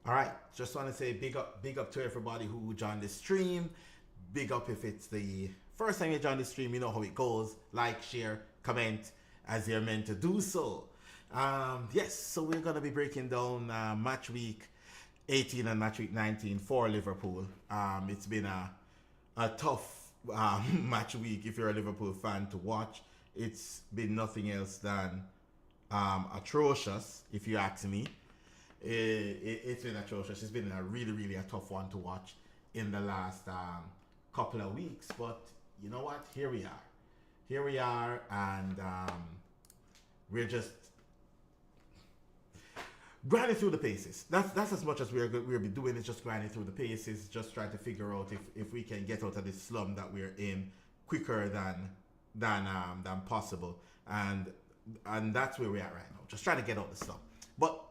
All right, just want to say big up to everybody who joined the stream. Big up if it's the first time you join the stream. You know how it goes. Like, share, comment as you're meant to do so. Yes, so we're gonna be breaking down match week 18 and match week 19 for Liverpool. It's been a tough match week if you're a Liverpool fan to watch. It's been nothing else than atrocious, if you ask me. It's been atrocious. It's been a really a tough one to watch in the last couple of weeks. But you know what? Here we are, and we're just grinding through the paces. That's as much as we'll be doing, is just grinding through the paces, just trying to figure out if we can get out of this slum that we're in quicker than possible, and that's where we're at right now. Just trying to get out the slum. But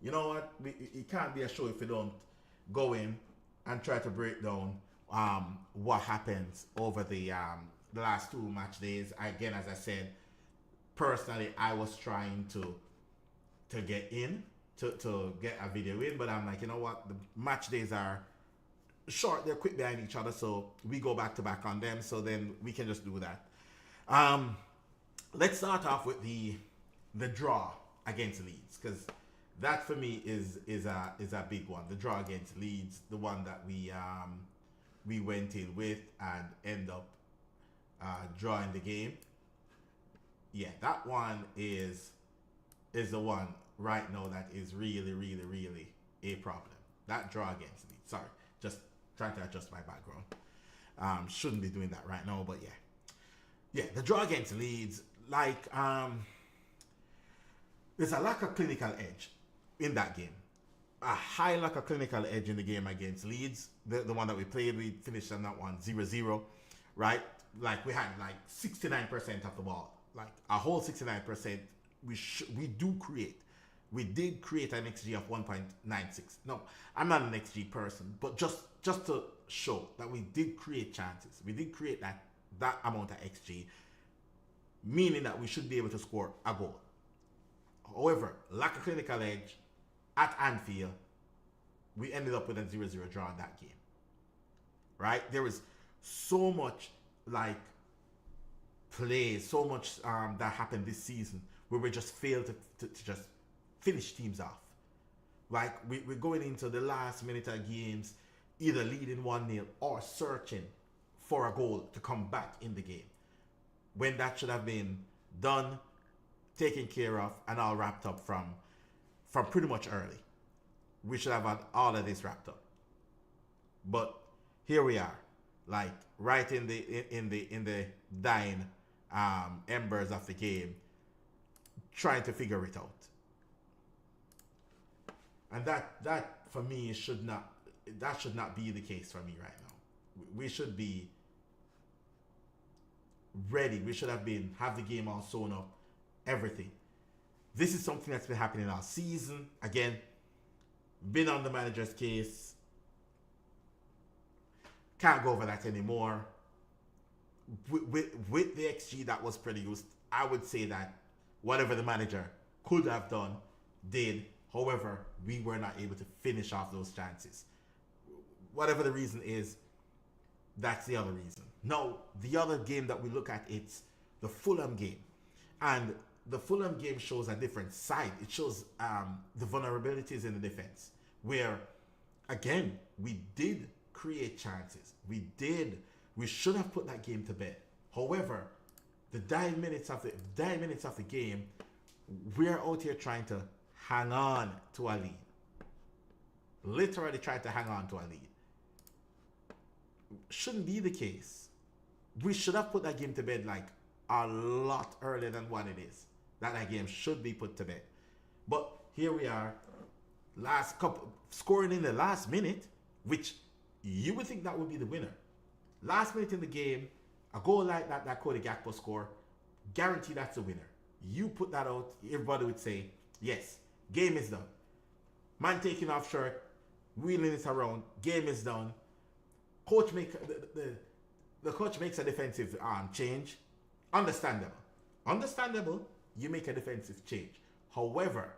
you know what? It can't be a show if we don't go in and try to break down what happens over the last two match days. Again, as I said, personally, I was trying to get in, to get a video in, but I'm like, you know what? The match days are short, they're quick behind each other, so we go back to back on them, so then we can just do that. Let's start off with the draw against Leeds, because that for me is a big one. The draw against Leeds, the one that we went in with and end up drawing the game. Yeah, that one is the one right now that is really a problem. That draw against Leeds. Sorry, just trying to adjust my background. Shouldn't be doing that right now, but yeah, the draw against Leeds, like there's a lack of clinical edge in that game. A high lack of clinical edge in the game against Leeds. The one that we played, we finished on that one 0-0, right? Like we had like 69% of the ball, like a whole 69%. We do create. We did create an XG of 1.96. No, I'm not an XG person, but just to show that we did create chances. We did create that amount of XG, meaning that we should be able to score a goal. However, lack of clinical edge at Anfield, we ended up with a 0-0 draw in that game. Right? There was so much like play, so much that happened this season where we just failed to just finish teams off. Like we're going into the last minute of games either leading 1-0 or searching for a goal to come back in the game, when that should have been done, taken care of, and all wrapped up from pretty much early. We should have had all of this wrapped up. But here we are, like right in the dying embers of the game, trying to figure it out. And that for me should not be the case for me right now. We should be ready. We should have the game all sewn up, everything. This is something that's been happening all season. Again, been on the manager's case. Can't go over that anymore. With the XG that was produced, I would say that whatever the manager could have done, did. However, we were not able to finish off those chances. Whatever the reason is, that's the other reason. Now, the other game that we look at, it's the Fulham game. And the Fulham game shows a different side. It shows the vulnerabilities in the defense, where, again, we did create chances. We should have put that game to bed. However, the 9 minutes of the game, we're out here trying to hang on to a lead. Literally trying to hang on to a lead. Shouldn't be the case. We should have put that game to bed like a lot earlier than what it is. That game should be put to bed. But here we are, scoring in the last minute, which you would think that would be the winner. Last minute in the game, a goal like that Cody Gakpo score, guarantee that's a winner. You put that out, everybody would say, yes, game is done. Man taking off shirt, wheeling it around, game is done. Coach the coach makes a defensive change. Understandable. You make a defensive change. However,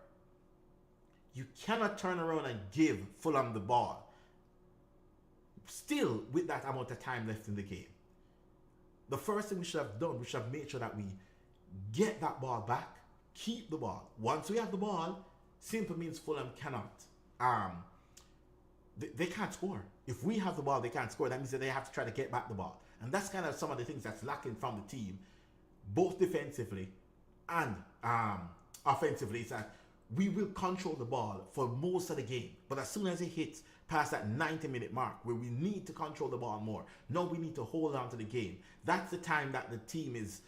You cannot turn around and give Fulham the ball still with that amount of time left in the game. The first thing we should have done, we should have made sure that we get that ball back, keep the ball. Once we have the ball, simple means Fulham cannot. They can't score. If we have the ball, they can't score. That means that they have to try to get back the ball. And that's kind of some of the things that's lacking from the team, both defensively and offensively. Is that we will control the ball for most of the game. But as soon as it hits past that 90-minute mark where we need to control the ball more, no, we need to hold on to the game. That's the time that the team is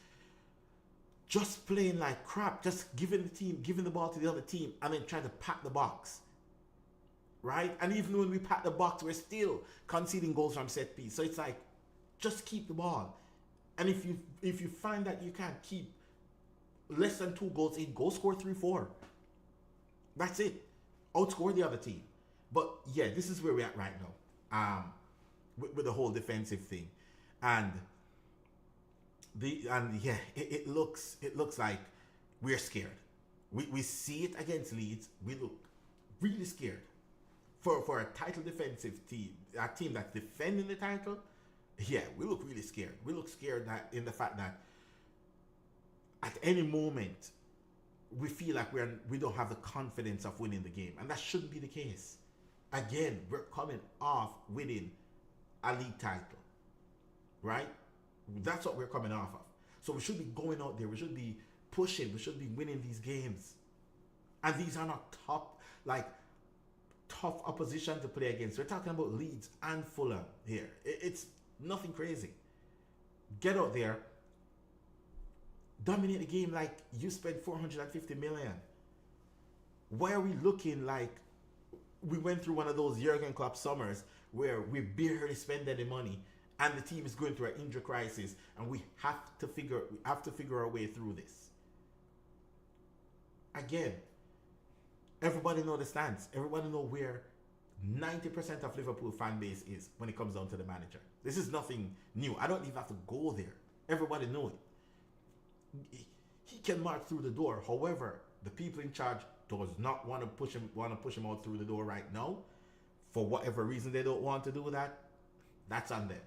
just playing like crap, just giving the ball to the other team and then trying to pack the box. Right? And even when we pack the box, we're still conceding goals from set piece. So it's like, just keep the ball. And if you find that you can't keep less than 2 goals in, go score 3-4. That's it. Outscore the other team. But yeah, this is where we're at right now. With the whole defensive thing. And it looks like we're scared. We see it against Leeds. We look really scared. For a title defensive team, a team that's defending the title, yeah, we look really scared. We look scared that in the fact that at any moment we feel like we don't have the confidence of winning the game, and that shouldn't be the case. Again, we're coming off winning a league title, right? That's what we're coming off of. So we should be going out there. We should be pushing. We should be winning these games, and these are not tough opposition to play against. We're talking about Leeds and Fulham here. It's nothing crazy. Get out there, dominate the game like you spent 450 million. Why are we looking like we went through one of those Jurgen Klopp summers where we barely spend any money and the team is going through an injury crisis and we have to figure our way through this? Again, everybody know the stance. Everybody know where 90% of Liverpool fan base is when it comes down to the manager. This is nothing new. I don't even have to go there. Everybody know it. He can march through the door. However, the people in charge does not want to push him out through the door right now. For whatever reason they don't want to do that, that's on them.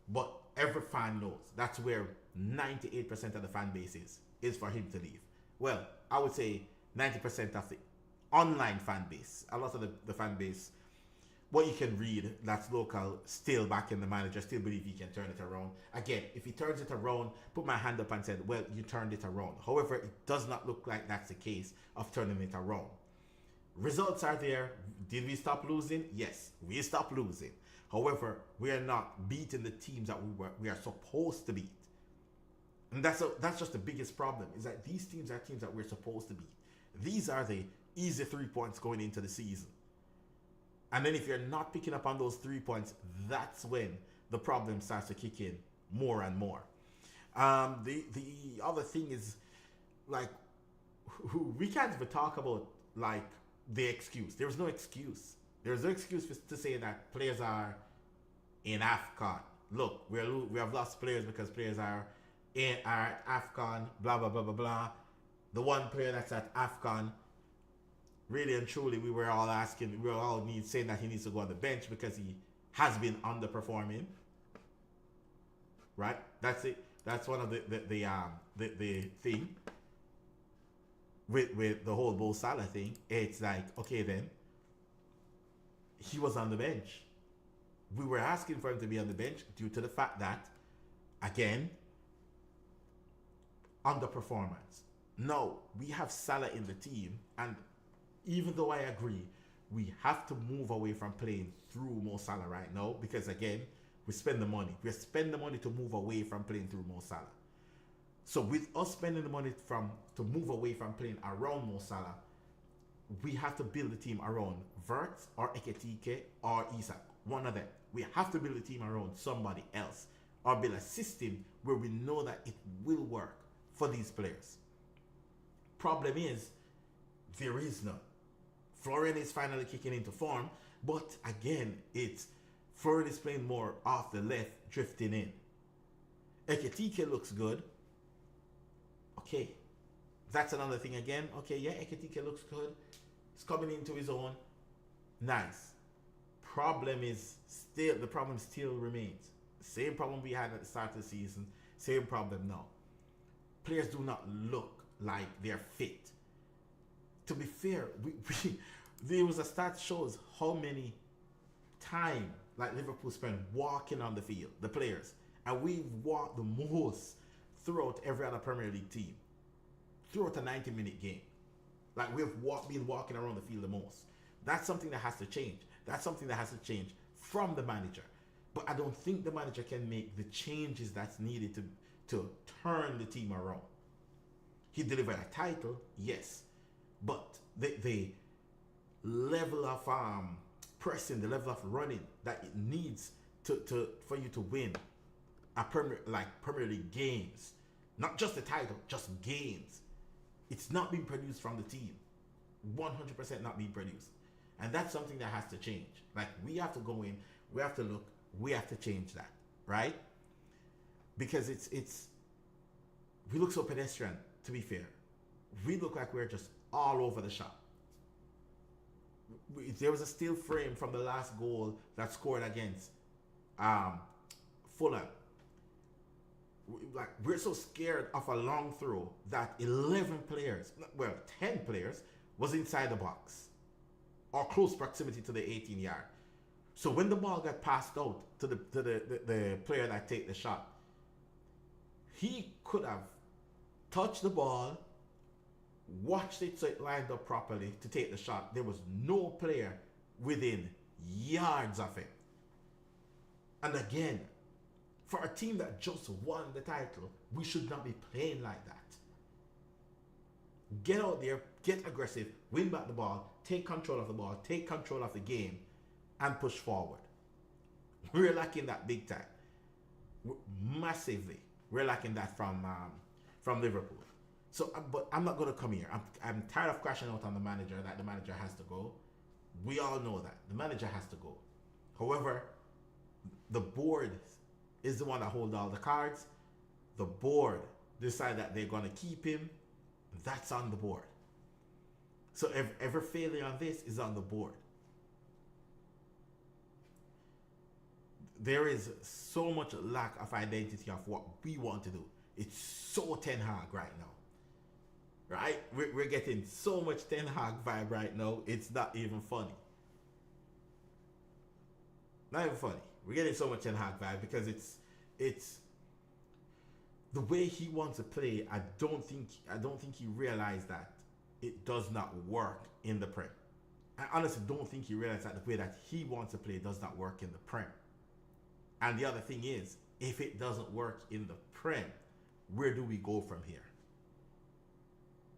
But every fan knows that's where 98% of the fan base is for him to leave. Well, I would say 90% of the online fan base, a lot of the fan base, what you can read that's local, still back in the manager, still believe he can turn it around. Again, if he turns it around, put my hand up and said, well, you turned it around. However, it does not look like that's the case of turning it around. Results are there. Did we stop losing? Yes, we stopped losing. However, we are not beating the teams that we are supposed to beat. And that's just the biggest problem, is that these teams are teams that we're supposed to beat. These are the easy 3 points going into the season. And then if you're not picking up on those 3 points, that's when the problem starts to kick in more and more. The other thing is, like, we can't even talk about, like, the excuse. There's no excuse. There's no excuse to say that players are in AFCON. Look, we have lost players because players are AFCON, blah, blah, blah, blah, blah. The one player that's at AFCON, really and truly, we were all saying that he needs to go on the bench because he has been underperforming. Right? That's it. That's one of the thing with the whole Mo Salah thing. It's like, okay, then he was on the bench. We were asking for him to be on the bench due to the fact that, again, underperformance. No, we have Salah in the team, and even though I agree, we have to move away from playing through Mo Salah right now, because again, we spend the money. We spend the money to move away from playing through Mo Salah. So with us spending the money to move away from playing around Mo Salah, we have to build the team around Wirtz or Ekitike or Isak. One of them. We have to build a team around somebody else, or build a system where we know that it will work for these players. Problem is, there is none. Florian is finally kicking into form, but again, it's Florian is playing more off the left, drifting in. Ekitike looks good. Okay, that's another thing again. Okay, yeah, Ekitike looks good. He's coming into his own. Nice. The problem still remains. Same problem we had at the start of the season. Same problem now. Players do not look like they're fit. To be fair, there was a stat shows how many time like Liverpool spend walking on the field, the players, and we've walked the most throughout every other Premier League team throughout a 90-minute game. Like we've been walking around the field the most. That's something that has to change. That's something that has to change from the manager. But I don't think the manager can make the changes that's needed to turn the team around. He delivered a title, yes, but the level of pressing, the level of running that it needs for you to win a Premier League games, not just the title, just games. It's not being produced from the team. 100% not being produced. And that's something that has to change. Like we have to go in, we have to look, we have to change that, right? Because we look so pedestrian, to be fair. We look like we're just all over the shop. There was a still frame from the last goal that scored against Fulham. Like we're so scared of a long throw that 11 players, 10 players was inside the box or close proximity to the 18-yard. So when the ball got passed out to the player that take the shot, he could have touched the ball, watched it so it lined up properly to take the shot. There was no player within yards of it. And again, for a team that just won the title, we should not be playing like that. Get out there, get aggressive, win back the ball, take control of the ball, take control of the game, and push forward. We're lacking that big time. Massively. We're lacking that from Liverpool. So, but I'm not going to come here. I'm tired of crashing out on the manager that the manager has to go. We all know that. The manager has to go. However, the board is the one that holds all the cards. The board decide that they're going to keep him. That's on the board. So every failure on this is on the board. There is so much lack of identity of what we want to do. It's so Ten Hag right now. Right? We're getting so much Ten Hag vibe right now. It's not even funny. Not even funny. We're getting so much Ten Hag vibe because it's the way he wants to play. I don't think he realized that it does not work in the Prem. I honestly don't think he realized that the way that he wants to play does not work in the Prem. And the other thing is, if it doesn't work in the Prem, where do we go from here?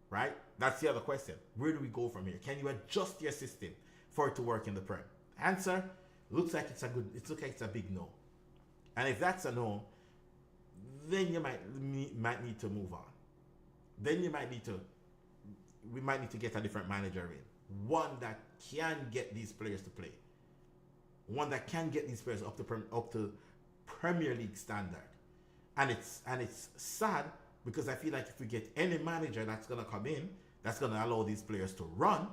Right? That's the other question. Where do we go from here? Can you adjust your system for it to work in the Prem? Answer, looks like it's a big no. And if that's a no, then you might need to move on. Then we might need to get a different manager in. One that can get these players to play. One that can get these players up to Premier League standard. And it's sad because I feel like if we get any manager that's gonna come in, that's gonna allow these players to run,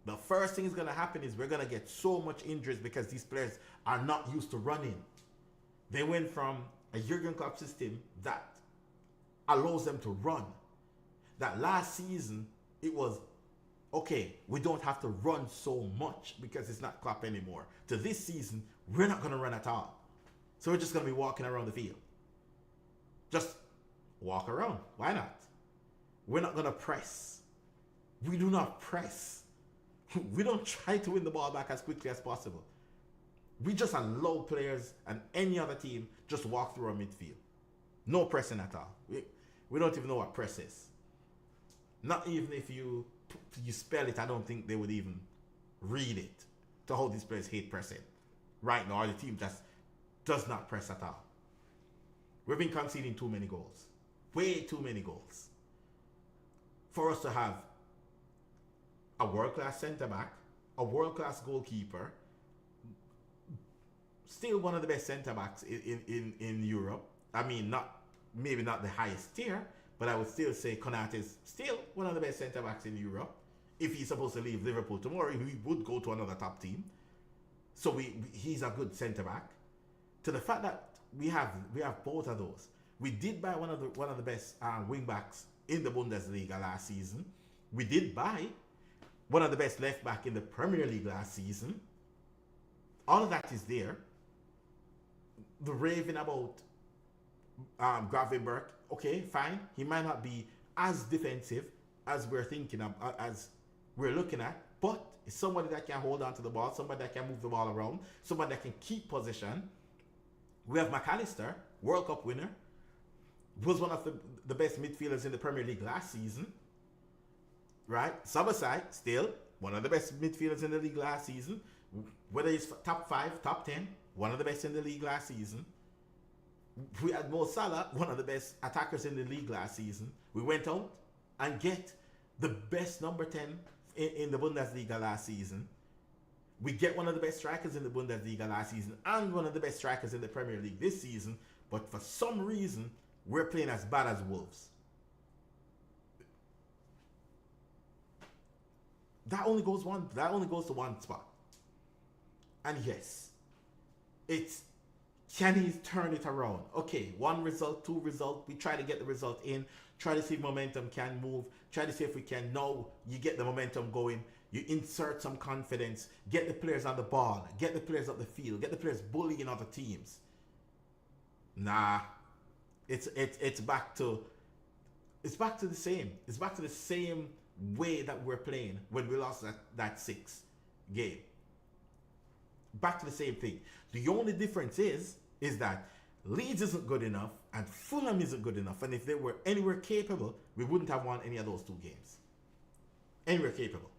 the first thing is gonna happen is we're gonna get so much injuries because these players are not used to running. They went from a Jurgen Klopp system that allows them to run. That last season, it was, okay, we don't have to run so much because it's not Klopp anymore. To this season, we're not going to run at all. So we're just going to be walking around the field. Just walk around. Why not? We're not going to press. We do not press. We don't try to win the ball back as quickly as possible. We just allow players and any other team just walk through our midfield. No pressing at all. We don't even know what press is. Not even if you spell it, I don't think they would even read it. To how these players hate pressing. Right now, the team just does not press at all. We've been conceding too many goals. Way too many goals. For us to have a world-class centre-back, a world-class goalkeeper, still one of the best centre-backs in Europe. I mean, maybe not the highest tier, but I would still say Konate is still one of the best centre-backs in Europe. if he's supposed to leave Liverpool tomorrow, he would go to another top team. So he's a good centre back. To the fact that we have both of those. We did buy one of the best wing backs in the Bundesliga last season. We did buy one of the best left back in the Premier League last season. All of that is there. The raving about Gravenberch, okay, fine. He might not be as defensive as we're thinking of, as we're looking at, but it's somebody that can hold on to the ball, somebody that can move the ball around, somebody that can keep possession. We have McAllister, World Cup winner, was one of the best midfielders in the Premier League last season. Right? Szoboszlai, still one of the best midfielders in the league last season. Whether he's top 5, top 10, one of the best in the league last season. We had Mo Salah, one of the best attackers in the league last season. We went out and get the best number 10 in the Bundesliga last season. We get one of the best strikers in the Bundesliga last season and one of the best strikers in the Premier League this season. But for some reason, we're playing as bad as Wolves. That only goes to one spot. And yes, it's, can he turn it around? Okay, 1 result, 2 result. We try to get the result in. Try to see if momentum can move. Try to see if we can. No, you get the momentum going. You insert some confidence. Get the players on the ball. Get the players up the field. Get the players bullying other teams. Nah, it's back to the same. It's back to the same way that we're playing when we lost that 6 game. Back to the same thing. The only difference is that Leeds isn't good enough and Fulham isn't good enough. And if they were anywhere capable, we wouldn't have won any of those 2 games. Anywhere capable.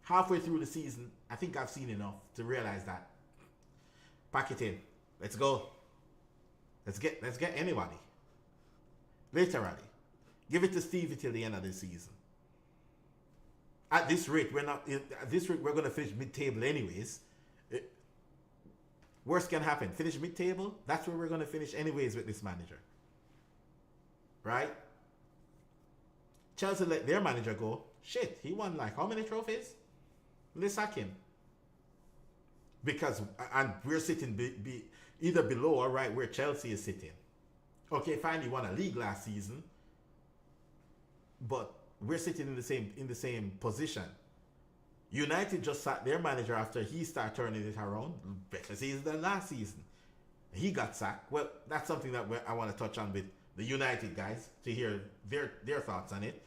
Halfway through the season, I think I've seen enough to realize that. Pack it in. Let's go. Let's get anybody. Literally. Give it to Stevie till the end of the season. At this rate, we're going to finish mid-table anyways. Worst can happen. Finish mid-table. That's where we're going to finish anyways with this manager. Right? Chelsea let their manager go. Shit, he won like how many trophies? Let's sack him. Because, and we're sitting either below or right where Chelsea is sitting. Okay, fine, he won a league last season. But we're sitting in the same position. United just sacked their manager after he started turning it around. Better season than last season. He got sacked. Well, that's something that I want to touch on with the United guys to hear their thoughts on it.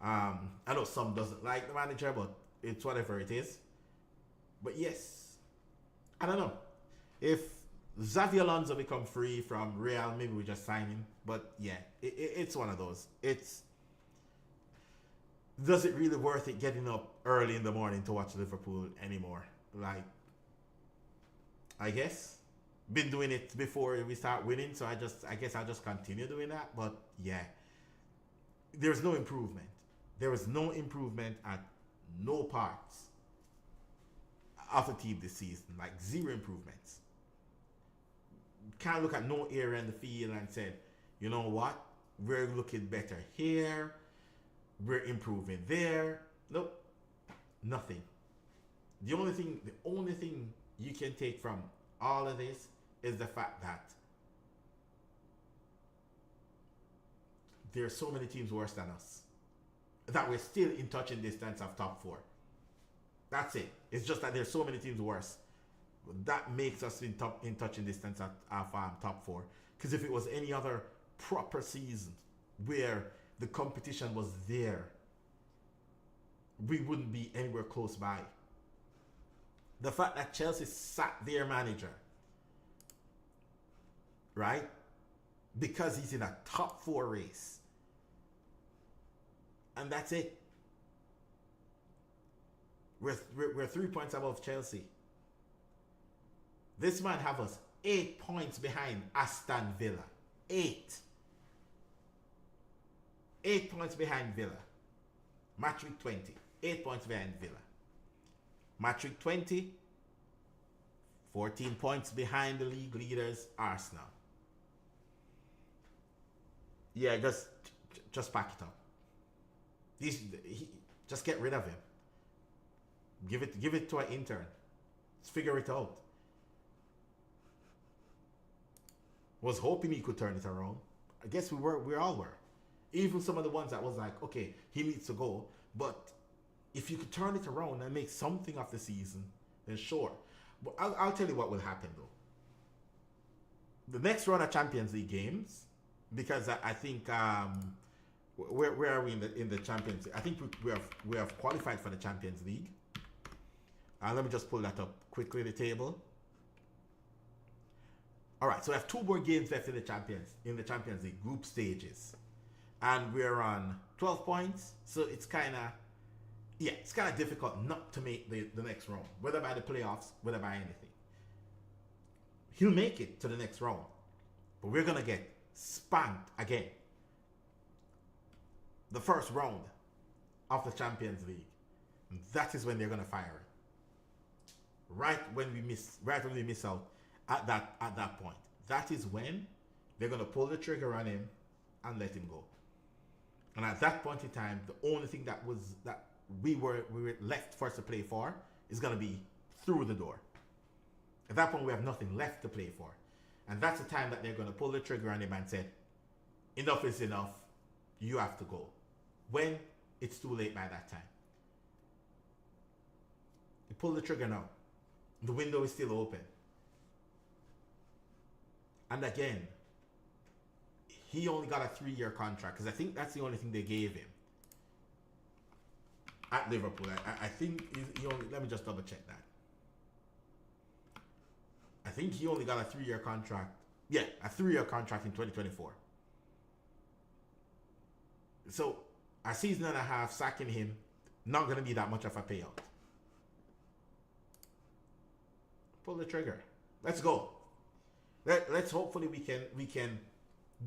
I know some doesn't like the manager, but it's whatever it is. But yes, I don't know. If Xavi Alonso become free from Real, maybe we just sign him. But yeah, it's one of those. Does it really worth it getting up early in the morning to watch Liverpool anymore? Like, I guess been doing it before we start winning, so I guess I'll just continue doing that. But yeah, there's no improvement. There was no improvement at no parts of the team this season. Like 0 improvements. Can't look at no area in the field and said, you know what, we're looking better here. We're improving there. Nope. Nothing. The only thing you can take from all of this is the fact that there are so many teams worse than us that we're still in touching distance of top 4. That's it. It's just that there's so many teams worse. That makes us in touching distance of top 4. Because if it was any other proper season where the competition was there, we wouldn't be anywhere close by. The fact that Chelsea sacked their manager, right, because he's in a top 4 race, and that's it. We're 3 points above Chelsea. This man have us 8 points behind Aston Villa. 8 points behind Villa. Match week 20. 8 points behind Villa. Match week 20. 14 points behind the league leaders, Arsenal. Yeah, just pack it up. Just get rid of him. Give it to an intern. Let's figure it out. Was hoping he could turn it around. I guess we all were. Even some of the ones that was like, okay, he needs to go. But if you could turn it around and make something of the season, then sure. But I'll tell you what will happen though. The next round of Champions League games, because I think where are we in the Champions League? I think we have qualified for the Champions League. Let me just pull that up quickly, the table. All right, so we have 2 more games left in the Champions League group stages, and we're on 12 points. So it's kind of difficult not to make the next round, whether by the playoffs, whether by anything. He'll make it to the next round, but we're gonna get spanked again. The first round of the Champions League, and that is when they're gonna fire him. Right when we miss out at that point. That is when they're gonna pull the trigger on him and let him go. And at that point in time, the only thing that we were left for us to play for is gonna be through the door. At that point, we have nothing left to play for, and that's the time that they're gonna pull the trigger on him and say, "Enough is enough. You have to go." When it's too late by that time. You pull the trigger now. The window is still open. And again, he only got a 3-year contract, because I think that's the only thing they gave him at Liverpool. I think he only, let me just double check that. I think he only got a 3-year contract. Yeah, a 3-year contract in 2024. So a season and a half sacking him, not going to be that much of a payout. Pull the trigger. Let's go. Let's hopefully we can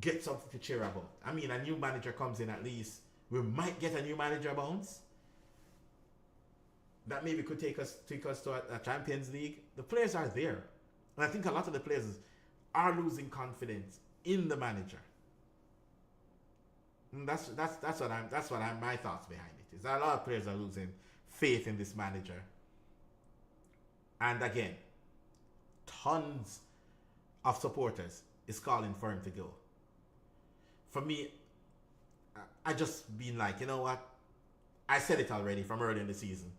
get something to cheer about. I mean, a new manager comes in, at least we might get a new manager bounce. That maybe could take us to a Champions League. The players are there, and I think a lot of the players are losing confidence in the manager. And that's what I'm my thoughts behind it. Is that a lot of players are losing faith in this manager. And again, tons of supporters is calling for him to go. For me, I just been like, you know what? I said it already from early in the season.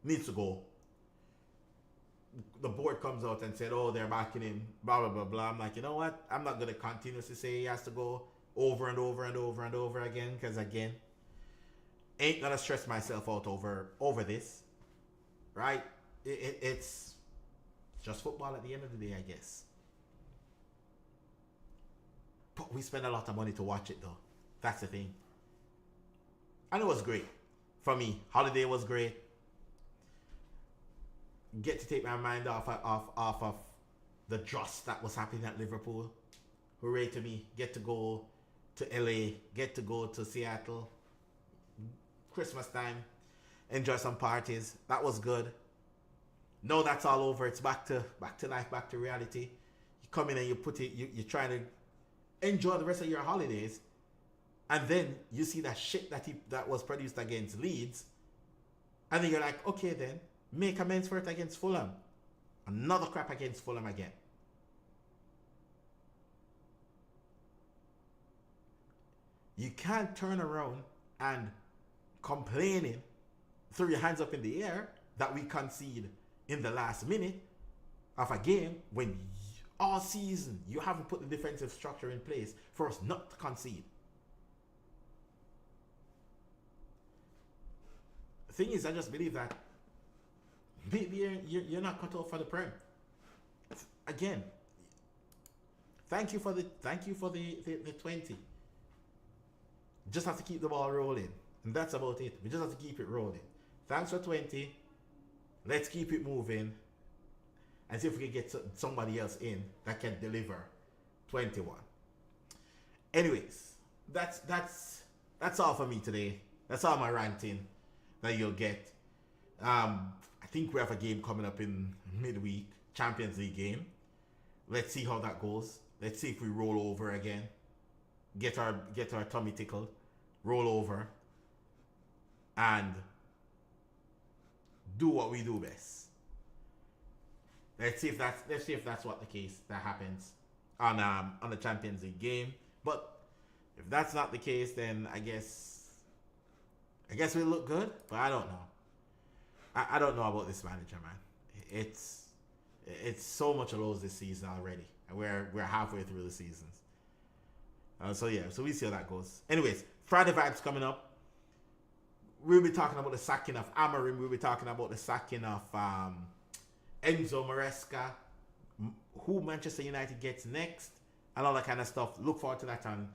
Needs to go. The board comes out and said, oh, they're backing him, blah, blah, blah, blah. I'm like, you know what? I'm not going to continuously say he has to go over and over and over and over again, because again, ain't going to stress myself out over this, right? It's just football at the end of the day, I guess. But we spend a lot of money to watch it, though. That's the thing. And it was great. For me, holiday was great. Get to take my mind off of the dross that was happening at Liverpool. Hooray to me. Get to go to LA. Get to go to Seattle. Christmas time. Enjoy some parties. That was good. No, that's all over. It's back to life, back to reality. You come in and you put it, you're trying to enjoy the rest of your holidays, and then you see that shit that was produced against Leeds, and then you're like, okay, then make amends for it against Fulham. Another crap against Fulham again. You can't turn around and complaining, throw your hands up in the air that we concede in the last minute of a game when all season you haven't put the defensive structure in place for us not to concede. The thing is, I just believe that maybe you're not cut off for the Prem. Again, thank you for the 20. Just have to keep the ball rolling, and that's about it. We just have to keep it rolling. Thanks for 20. Let's keep it moving and see if we can get somebody else in that can deliver 21. Anyways, that's all for me today. That's all my ranting that you'll get. I think we have a game coming up in midweek, Champions League game. Let's see how that goes. Let's see if we roll over again. Get our tummy tickled, roll over, and do what we do best. Let's see if that's what the case that happens on the Champions League game. But if that's not the case, then I guess we look good. But I don't know. I don't know about this manager, man. It's so much lows this season already, and we're halfway through the seasons. So we see how that goes. Anyways, Friday vibes coming up. We'll be talking about the sacking of Amorim. We'll be talking about the sacking of Enzo Maresca, who Manchester United gets next, and all that kind of stuff. Look forward to that on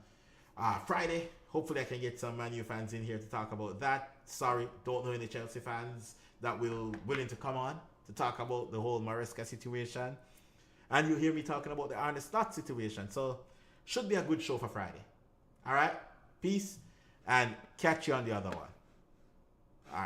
Friday. Hopefully I can get some Man U fans in here to talk about that. Sorry, don't know any Chelsea fans that willing to come on to talk about the whole Maresca situation. And you'll hear me talking about the Arne Slot situation. So should be a good show for Friday. All right? Peace, and catch you on the other one.